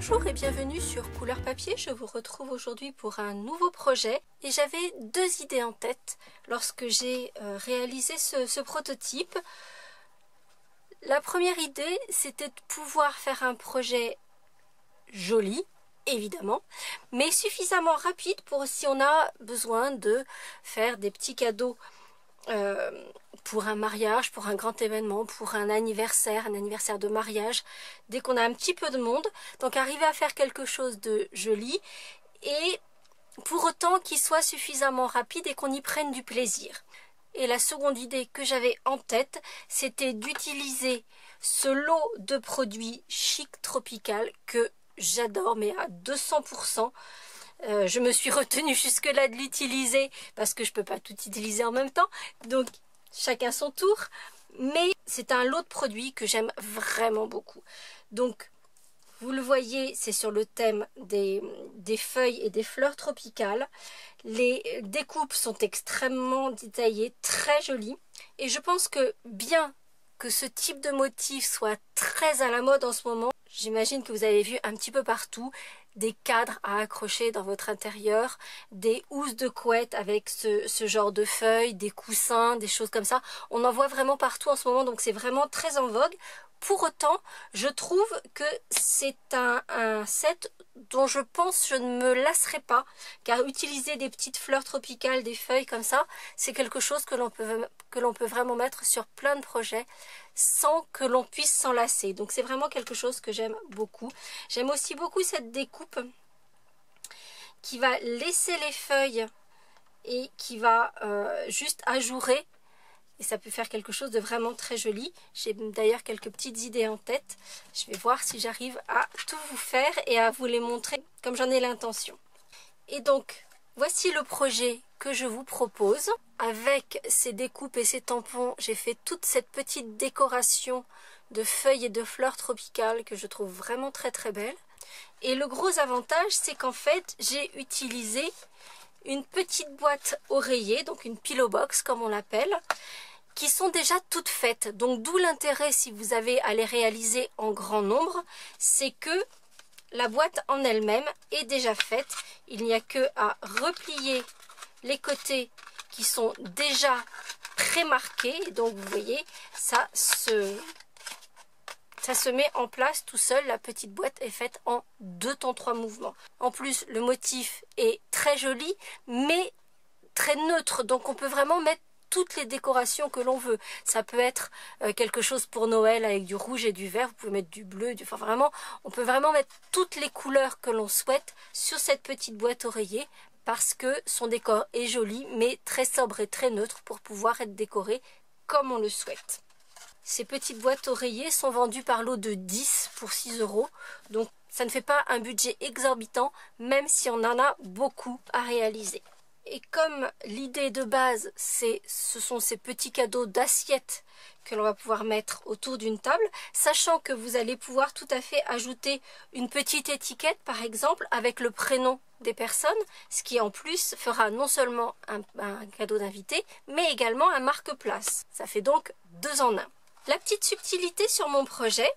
Bonjour et bienvenue sur Couleur Papier, je vous retrouve aujourd'hui pour un nouveau projet et j'avais deux idées en tête lorsque j'ai réalisé ce prototype. La première idée, c'était de pouvoir faire un projet joli, évidemment, mais suffisamment rapide pour si on a besoin de faire des petits cadeaux pour un mariage, pour un grand événement, pour un anniversaire de mariage, dès qu'on a un petit peu de monde. Donc arriver à faire quelque chose de joli et pour autant qu'il soit suffisamment rapide et qu'on y prenne du plaisir. Et la seconde idée que j'avais en tête, c'était d'utiliser ce lot de produits chic tropical que j'adore, mais à 200%. Je me suis retenue jusque-là de l'utiliser parce que je ne peux pas tout utiliser en même temps. Donc, chacun son tour. Mais c'est un lot de produits que j'aime vraiment beaucoup. Donc, vous le voyez, c'est sur le thème des feuilles et des fleurs tropicales. Les découpes sont extrêmement détaillées, très jolies. Et je pense que bien que ce type de motif soit très à la mode en ce moment, j'imagine que vous avez vu un petit peu partout des cadres à accrocher dans votre intérieur, des housses de couette avec ce genre de feuilles, des coussins, des choses comme ça. On en voit vraiment partout en ce moment, donc c'est vraiment très en vogue. Pour autant, je trouve que c'est un set dont je pense je ne me lasserai pas, car utiliser des petites fleurs tropicales, des feuilles comme ça, c'est quelque chose que l'on peut vraiment mettre sur plein de projets sans que l'on puisse s'en lasser. Donc c'est vraiment quelque chose que j'aime beaucoup. J'aime aussi beaucoup cette découpe qui va laisser les feuilles et qui va juste ajourer. Et ça peut faire quelque chose de vraiment très joli. J'ai d'ailleurs quelques petites idées en tête. Je vais voir si j'arrive à tout vous faire et à vous les montrer comme j'en ai l'intention. Et donc, voici le projet que je vous propose. Avec ces découpes et ces tampons, j'ai fait toute cette petite décoration de feuilles et de fleurs tropicales que je trouve vraiment très très belle. Et le gros avantage, c'est qu'en fait, j'ai utilisé une petite boîte oreiller, donc une pillow box comme on l'appelle, qui sont déjà toutes faites. Donc d'où l'intérêt, si vous avez à les réaliser en grand nombre, c'est que la boîte en elle-même est déjà faite. Il n'y a que à replier les côtés qui sont déjà pré-marqués. Donc vous voyez, ça se met en place tout seul. La petite boîte est faite en 2 temps 3 mouvements. En plus, le motif est très joli, mais très neutre. Donc on peut vraiment mettre toutes les décorations que l'on veut. Ça peut être quelque chose pour Noël avec du rouge et du vert. Vous pouvez mettre du bleu, enfin vraiment, on peut vraiment mettre toutes les couleurs que l'on souhaite sur cette petite boîte oreiller parce que son décor est joli, mais très sobre et très neutre pour pouvoir être décoré comme on le souhaite. Ces petites boîtes oreillers sont vendues par lot de 10 pour 6 €. Donc ça ne fait pas un budget exorbitant, même si on en a beaucoup à réaliser. Et comme l'idée de base, ce sont ces petits cadeaux d'assiettes que l'on va pouvoir mettre autour d'une table, sachant que vous allez pouvoir tout à fait ajouter une petite étiquette, par exemple, avec le prénom des personnes, ce qui en plus fera non seulement un cadeau d'invité, mais également un marque-place. Ça fait donc 2 en 1. La petite subtilité sur mon projet,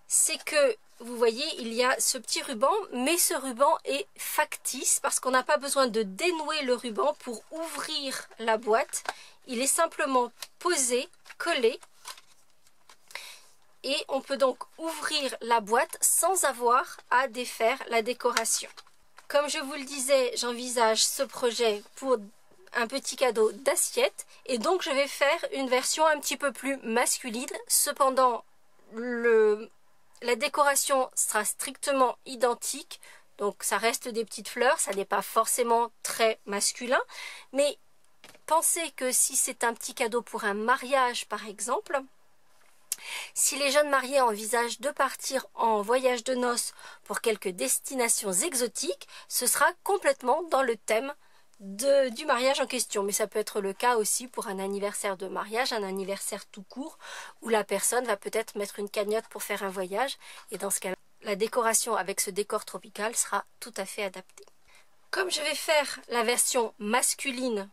c'est que vous voyez, il y a ce petit ruban, mais ce ruban est factice parce qu'on n'a pas besoin de dénouer le ruban pour ouvrir la boîte. Il est simplement posé, collé, et on peut donc ouvrir la boîte sans avoir à défaire la décoration. Comme je vous le disais, j'envisage ce projet pour un petit cadeau d'assiette, et donc je vais faire une version un petit peu plus masculine. Cependant, la décoration sera strictement identique, donc ça reste des petites fleurs, ça n'est pas forcément très masculin, mais pensez que si c'est un petit cadeau pour un mariage par exemple, si les jeunes mariés envisagent de partir en voyage de noces pour quelques destinations exotiques, ce sera complètement dans le thème du mariage en question, mais ça peut être le cas aussi pour un anniversaire de mariage, un anniversaire tout court, où la personne va peut-être mettre une cagnotte pour faire un voyage, et dans ce cas-là, la décoration avec ce décor tropical sera tout à fait adaptée. Comme je vais faire la version masculine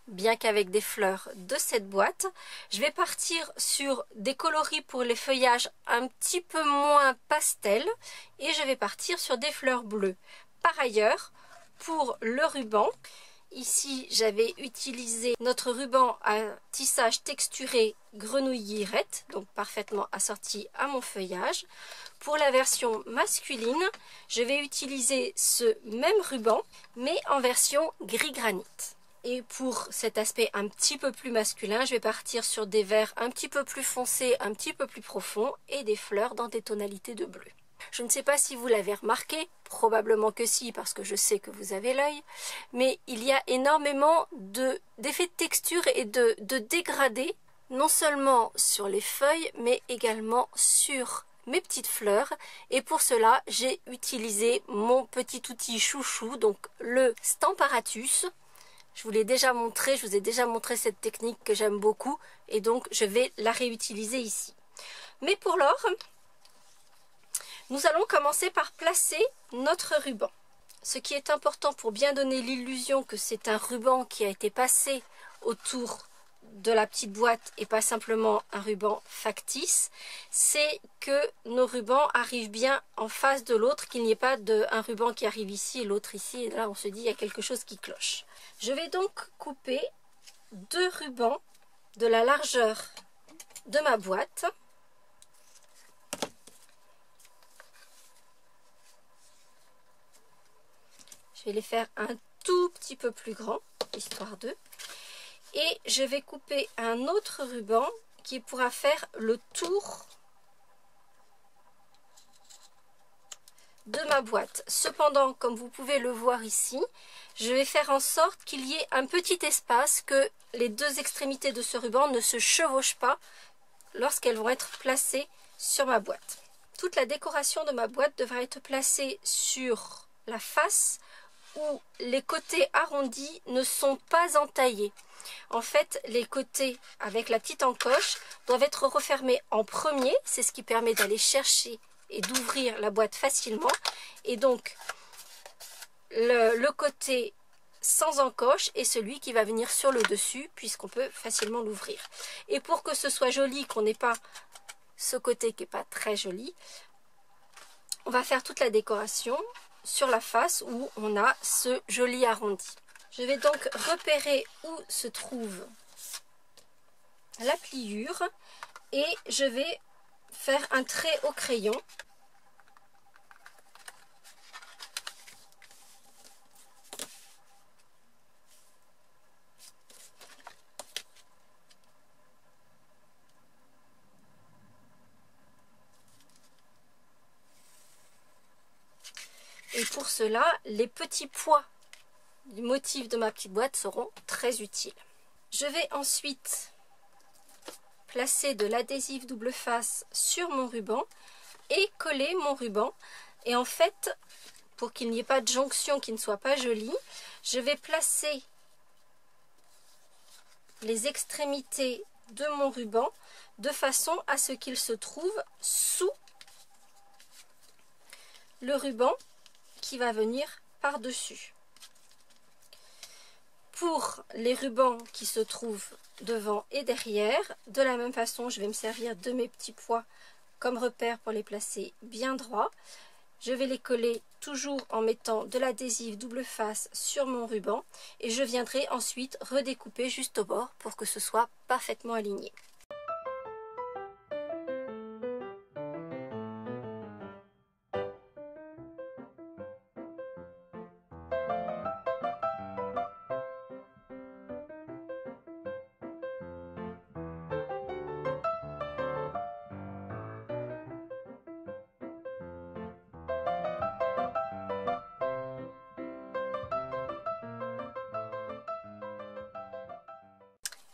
bien qu'avec des fleurs de cette boîte. Je vais partir sur des coloris pour les feuillages un petit peu moins pastel et je vais partir sur des fleurs bleues. Par ailleurs, pour le ruban, ici j'avais utilisé notre ruban à tissage texturé grenouillerette, donc parfaitement assorti à mon feuillage. Pour la version masculine, je vais utiliser ce même ruban mais en version gris granit. Et pour cet aspect un petit peu plus masculin, je vais partir sur des verts un petit peu plus foncés, un petit peu plus profonds et des fleurs dans des tonalités de bleu. Je ne sais pas si vous l'avez remarqué, probablement que si parce que je sais que vous avez l'œil, mais il y a énormément d'effets de texture et de dégradés, non seulement sur les feuilles mais également sur mes petites fleurs, et pour cela j'ai utilisé mon petit outil chouchou, donc le Stamparatus. Je vous l'ai déjà montré, je vous ai déjà montré cette technique que j'aime beaucoup et donc je vais la réutiliser ici. Mais pour lors, nous allons commencer par placer notre ruban. Ce qui est important pour bien donner l'illusion que c'est un ruban qui a été passé autour de la petite boîte et pas simplement un ruban factice, c'est que nos rubans arrivent bien en face de l'autre, qu'il n'y ait pas un ruban qui arrive ici et l'autre ici, et là on se dit il y a quelque chose qui cloche. Je vais donc couper 2 rubans de la largeur de ma boîte. Je vais les faire un tout petit peu plus grand, histoire de. Et je vais couper un autre ruban qui pourra faire le tour de ma boîte. Cependant, comme vous pouvez le voir ici, je vais faire en sorte qu'il y ait un petit espace, que les 2 extrémités de ce ruban ne se chevauchent pas lorsqu'elles vont être placées sur ma boîte. Toute la décoration de ma boîte devra être placée sur la face où les côtés arrondis ne sont pas entaillés. En fait, les côtés avec la petite encoche doivent être refermés en premier, c'est ce qui permet d'aller chercher et d'ouvrir la boîte facilement. Et donc, le côté sans encoche est celui qui va venir sur le dessus, puisqu'on peut facilement l'ouvrir. Et pour que ce soit joli, qu'on n'ait pas ce côté qui n'est pas très joli, on va faire toute la décoration sur la face où on a ce joli arrondi. Je vais donc repérer où se trouve la pliure et je vais faire un trait au crayon. Et pour cela, les petits pois du motif de ma petite boîte seront très utiles. Je vais ensuite placer de l'adhésif double face sur mon ruban et coller mon ruban. Et en fait, pour qu'il n'y ait pas de jonction qui ne soit pas jolie, je vais placer les extrémités de mon ruban de façon à ce qu'il se trouve sous le ruban qui va venir par-dessus. Pour les rubans qui se trouvent devant et derrière, de la même façon, je vais me servir de mes petits pois comme repère pour les placer bien droits. Je vais les coller toujours en mettant de l'adhésif double face sur mon ruban et je viendrai ensuite redécouper juste au bord pour que ce soit parfaitement aligné.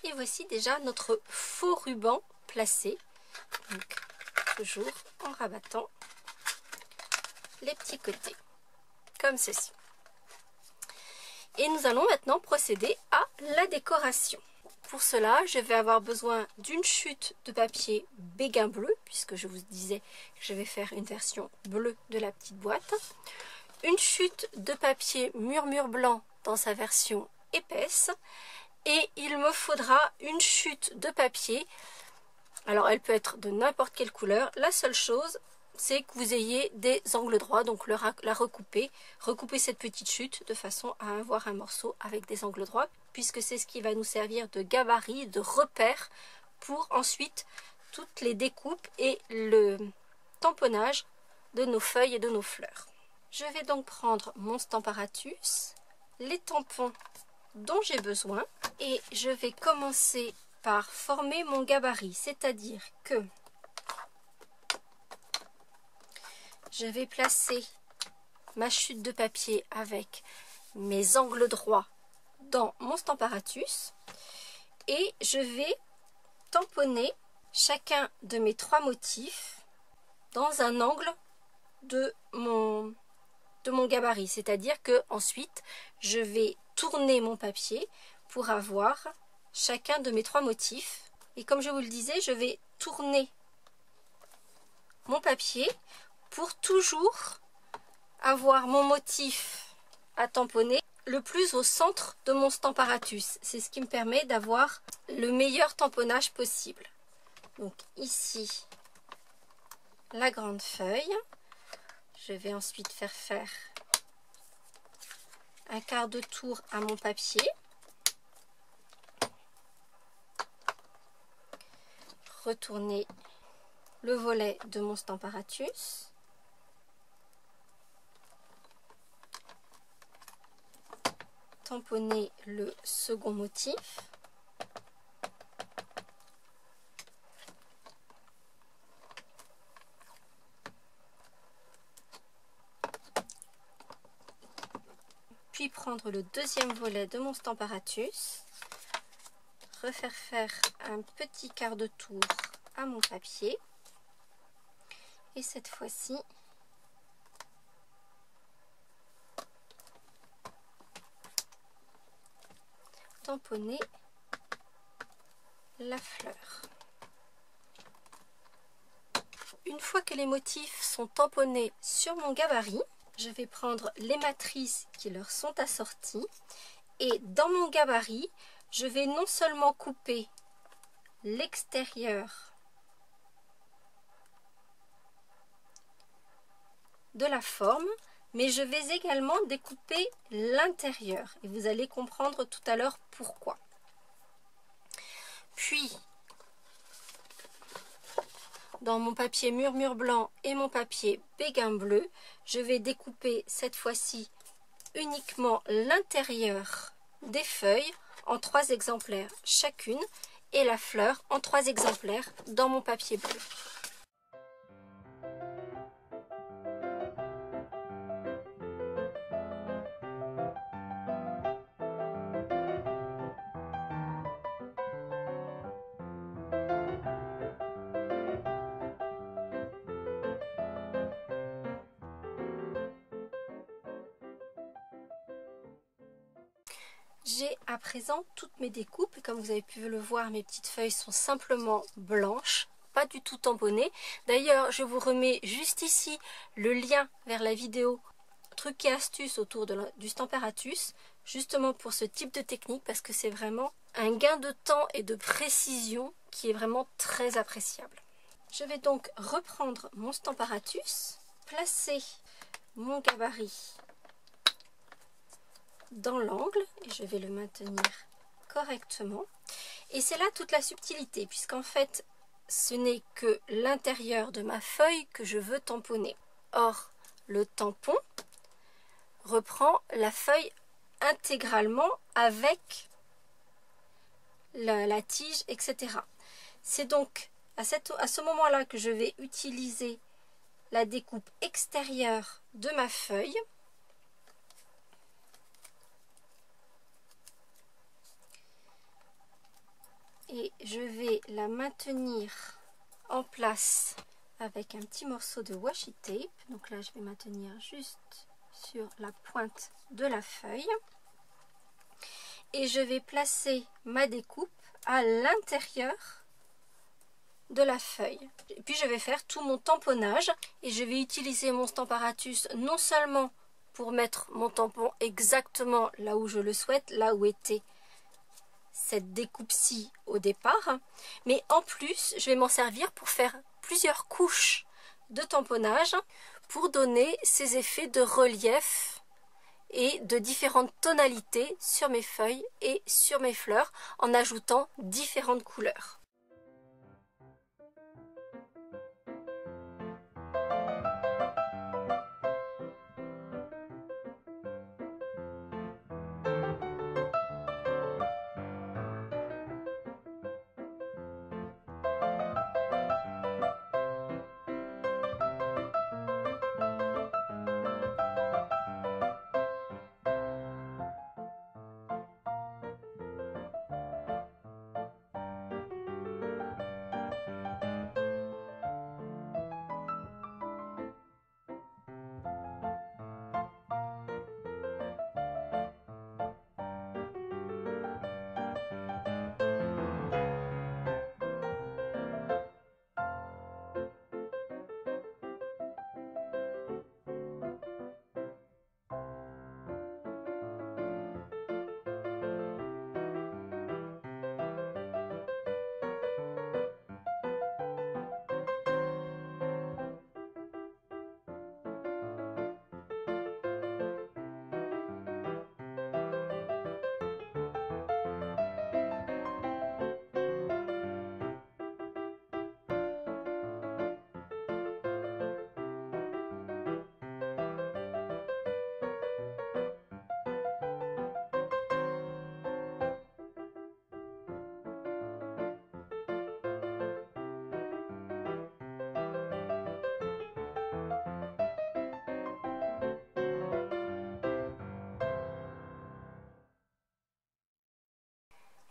Et voici déjà notre faux ruban placé, donc toujours en rabattant les petits côtés, comme ceci. Et nous allons maintenant procéder à la décoration. Pour cela, je vais avoir besoin d'une chute de papier béguin bleu, puisque je vous disais que je vais faire une version bleue de la petite boîte. Une chute de papier murmure blanc dans sa version épaisse. et il me faudra une chute de papier. Alors elle peut être de n'importe quelle couleur. La seule chose, c'est que vous ayez des angles droits, donc la recouper cette petite chute de façon à avoir un morceau avec des angles droits, puisque c'est ce qui va nous servir de gabarit, de repère pour ensuite toutes les découpes et le tamponnage de nos feuilles et de nos fleurs. Je vais donc prendre mon Stamparatus, les tampons dont j'ai besoin, et je vais commencer par former mon gabarit, c'est-à-dire que je vais placer ma chute de papier avec mes angles droits dans mon Stamparatus et je vais tamponner chacun de mes 3 motifs dans un angle de mon gabarit, c'est-à-dire que ensuite je vais tourner mon papier pour avoir chacun de mes 3 motifs, et comme je vous le disais, je vais tourner mon papier pour toujours avoir mon motif à tamponner le plus au centre de mon Stamparatus. C'est ce qui me permet d'avoir le meilleur tamponnage possible. Donc ici, la grande feuille. Je vais ensuite faire un quart de tour à mon papier. Retourner le volet de mon Stamparatus. Tamponner le second motif. Puis prendre le deuxième volet de mon Stamparatus. Faire un petit quart de tour à mon papier. Et cette fois-ci, tamponner la fleur. Une fois que les motifs sont tamponnés sur mon gabarit, je vais prendre les matrices qui leur sont assorties et dans mon gabarit, je vais non seulement couper l'extérieur de la forme, mais je vais également découper l'intérieur et vous allez comprendre tout à l'heure pourquoi. Puis, dans mon papier murmure blanc et mon papier béguin bleu, je vais découper cette fois-ci uniquement l'intérieur des feuilles en 3 exemplaires chacune et la fleur en 3 exemplaires dans mon papier bleu. J'ai à présent toutes mes découpes et comme vous avez pu le voir, mes petites feuilles sont simplement blanches, pas du tout tamponnées. D'ailleurs, je vous remets juste ici le lien vers la vidéo trucs et astuces autour du Stamparatus, justement pour ce type de technique parce que c'est vraiment un gain de temps et de précision qui est vraiment très appréciable. Je vais donc reprendre mon Stamparatus, placer mon gabarit dans l'angle et je vais le maintenir correctement et c'est là toute la subtilité puisqu'en fait ce n'est que l'intérieur de ma feuille que je veux tamponner. Or le tampon reprend la feuille intégralement avec la tige, etc. C'est donc à ce moment là que je vais utiliser la découpe extérieure de ma feuille. Et je vais la maintenir en place avec un petit morceau de washi tape. Donc là, je vais maintenir juste sur la pointe de la feuille. Et je vais placer ma découpe à l'intérieur de la feuille. Et puis je vais faire tout mon tamponnage. Et je vais utiliser mon Stamparatus non seulement pour mettre mon tampon exactement là où je le souhaite, là où était cette découpe-ci au départ, mais en plus je vais m'en servir pour faire plusieurs couches de tamponnage pour donner ces effets de relief et de différentes tonalités sur mes feuilles et sur mes fleurs en ajoutant différentes couleurs.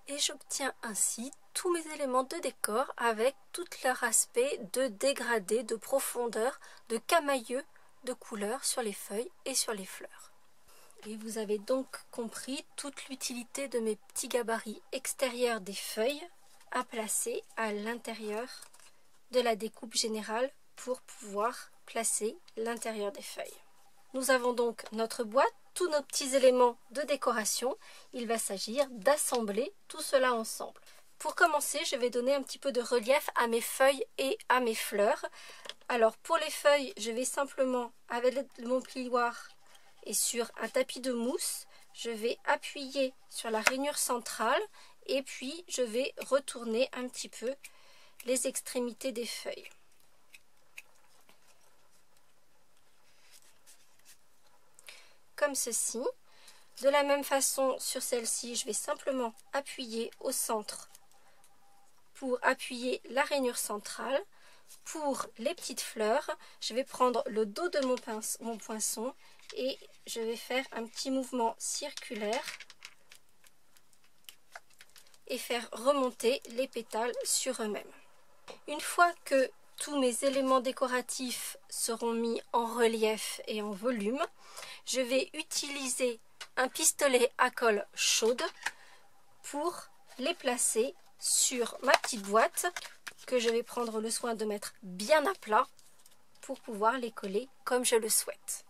Et j'obtiens ainsi tous mes éléments de décor avec tout leur aspect de dégradé, de profondeur, de camailleux de couleurs sur les feuilles et sur les fleurs. Et vous avez donc compris toute l'utilité de mes petits gabarits extérieurs des feuilles à placer à l'intérieur de la découpe générale pour pouvoir placer l'intérieur des feuilles. Nous avons donc notre boîte, tous nos petits éléments de décoration. Il va s'agir d'assembler tout cela ensemble. Pour commencer, je vais donner un petit peu de relief à mes feuilles et à mes fleurs. Alors pour les feuilles, je vais simplement, avec mon plioir et sur un tapis de mousse, je vais appuyer sur la rainure centrale et puis je vais retourner un petit peu les extrémités des feuilles. Comme ceci. De la même façon sur celle-ci, je vais simplement appuyer au centre pour appuyer la rainure centrale. Pour les petites fleurs, je vais prendre le dos de mon poinçon et je vais faire un petit mouvement circulaire et faire remonter les pétales sur eux-mêmes. Une fois que tous mes éléments décoratifs seront mis en relief et en volume, je vais utiliser un pistolet à colle chaude pour les placer sur ma petite boîte que je vais prendre le soin de mettre bien à plat pour pouvoir les coller comme je le souhaite.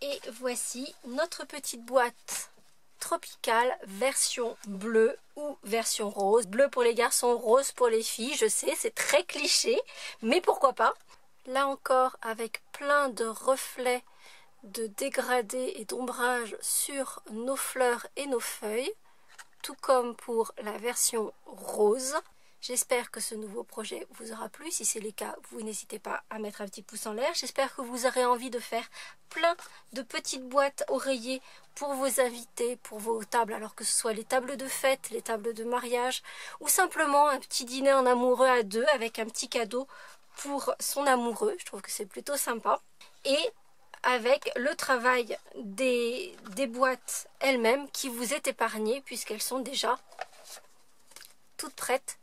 Et voici notre petite boîte tropicale version bleue ou version rose. Bleu pour les garçons, rose pour les filles. Je sais, c'est très cliché, mais pourquoi pas. Là encore, avec plein de reflets de dégradés et d'ombrage sur nos fleurs et nos feuilles, tout comme pour la version rose. J'espère que ce nouveau projet vous aura plu. Si c'est le cas, vous n'hésitez pas à mettre un petit pouce en l'air. J'espère que vous aurez envie de faire plein de petites boîtes oreillers pour vos invités, pour vos tables, alors que ce soit les tables de fête, les tables de mariage, ou simplement un petit dîner en amoureux à deux avec un petit cadeau pour son amoureux. Je trouve que c'est plutôt sympa. Et avec le travail des boîtes elles-mêmes qui vous est épargné puisqu'elles sont déjà toutes prêtes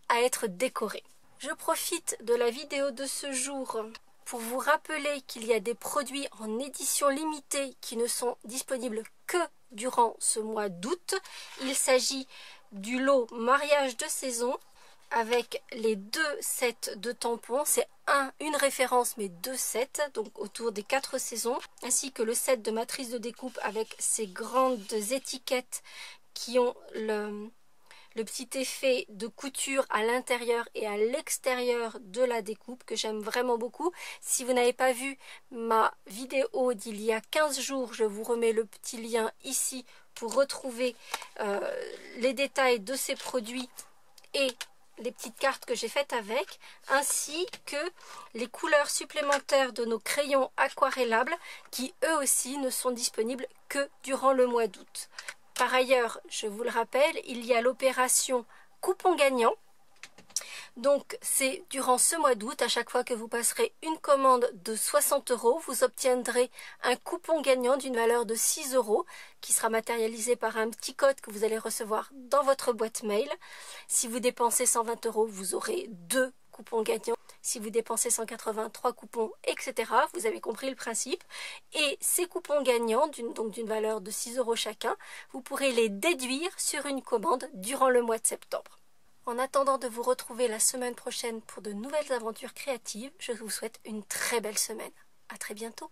à être décorées. Je profite de la vidéo de ce jour pour vous rappeler qu'il y a des produits en édition limitée qui ne sont disponibles que durant ce mois d'août. Il s'agit du lot mariage de saison avec les 2 sets de tampons. C'est une référence mais 2 sets, donc autour des 4 saisons, ainsi que le set de matrice de découpe avec ces grandes étiquettes qui ont le petit effet de couture à l'intérieur et à l'extérieur de la découpe que j'aime vraiment beaucoup. Si vous n'avez pas vu ma vidéo d'il y a 15 jours, je vous remets le petit lien ici pour retrouver les détails de ces produits et les petites cartes que j'ai faites avec, ainsi que les couleurs supplémentaires de nos crayons aquarellables qui eux aussi ne sont disponibles que durant le mois d'août. Par ailleurs, je vous le rappelle, il y a l'opération coupon gagnant. Donc c'est durant ce mois d'août, à chaque fois que vous passerez une commande de 60 €, vous obtiendrez un coupon gagnant d'une valeur de 6 € qui sera matérialisé par un petit code que vous allez recevoir dans votre boîte mail. Si vous dépensez 120 €, vous aurez 2 coupons gagnants. Si vous dépensez 183 coupons, etc. Vous avez compris le principe. Et ces coupons gagnants, d'une valeur de 6 € chacun, vous pourrez les déduire sur une commande durant le mois de septembre. En attendant de vous retrouver la semaine prochaine pour de nouvelles aventures créatives, je vous souhaite une très belle semaine. À très bientôt.